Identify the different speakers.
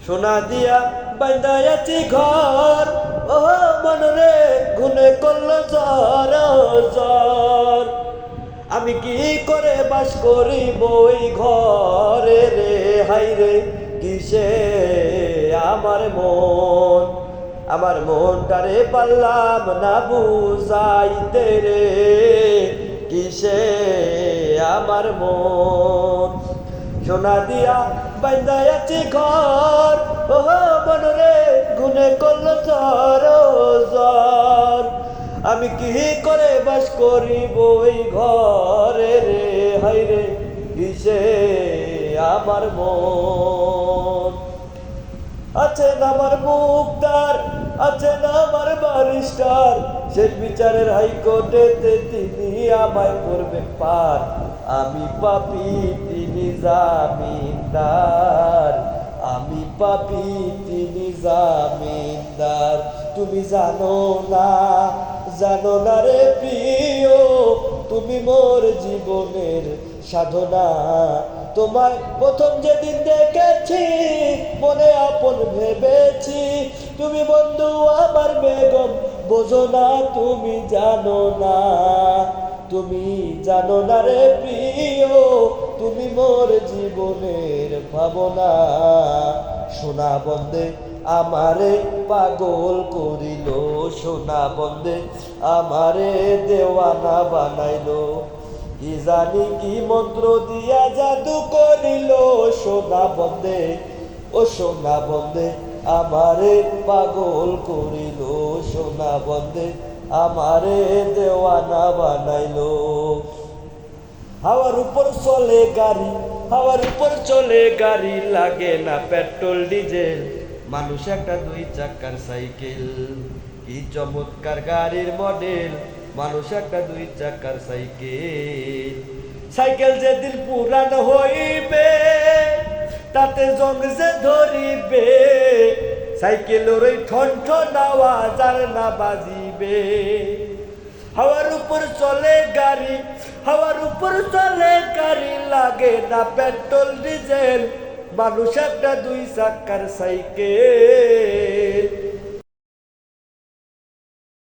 Speaker 1: সোনা দিয়া বাঁধাই আছি ঘর, ও মন রে গুনে করলো জ্বর জ্বর। আমি কি করে বাস করিব ওই ঘরে রে, হাই রে কিসে আমার মনটারে পারলাম না বুঝাইতে রে, কিসে আমার মন। সোনা দিয়া বাঁধাই আছি ঘর, ও মন রে গুনে করলো জ্বর জ্বর। আমি কি করে বাস করিব ওই ঘরে রে, হাই রে কিসে আমার মন। আছেন আমার মুক্তার, আছেন আমার বারিস্টার, শেষ বিচারের হাইকোর্টেতে তিনি আমায় করবেন পার। আমি পাপী তিনি জামিনদার, আমি পাপী তিনি জামিনদার। তুমি জানো না রে প্রিয়, তুমি মোর জীবনের সাধনা। তোমায় প্রথম যেদিন দেখেছি মনে আপন ভেবেছি, তুমি বন্ধু আমার বেগম বোঝো না, তুমি জানো না রে প্রিয়, তুমি মোর জীবনের ভাবনা। সোনা বন্দে আমারে পাগল করিল, সোনা বন্দে আমারে দেওয়ানা বানাইলো, কি জানি কি মন্ত্র দিয়া জাদু করিল। সোনা বন্দে ও সোনা বন্দে আমারে পাগল করিল, সোনা বন্দে আমারে দেওয়ানা বানাইলো। হাওয়ার উপর চলে গাড়ি, হাওয়ার উপর চলে গাড়ি, লাগে না পেট্রোল ডিজেল, মানুষ একটা 2 চাকার সাইকেল। কি চমৎকার গাড়ির মডেল, মানুষ একটা 2 চাকার সাইকেল। সাইকেল যেদিন পুরান হইবে তাতে জং যে ধরিবে, সাইকেলের ওই ঠন ঠন আওয়াজ আর না বাজিবে। হাওয়ার উপর চলে গাড়ি, হাওয়ার উপর চলে গাড়ি, লাগে না পেট্রোল ডিজেল, মানুষ একটা 2 চাকার সাইকেল।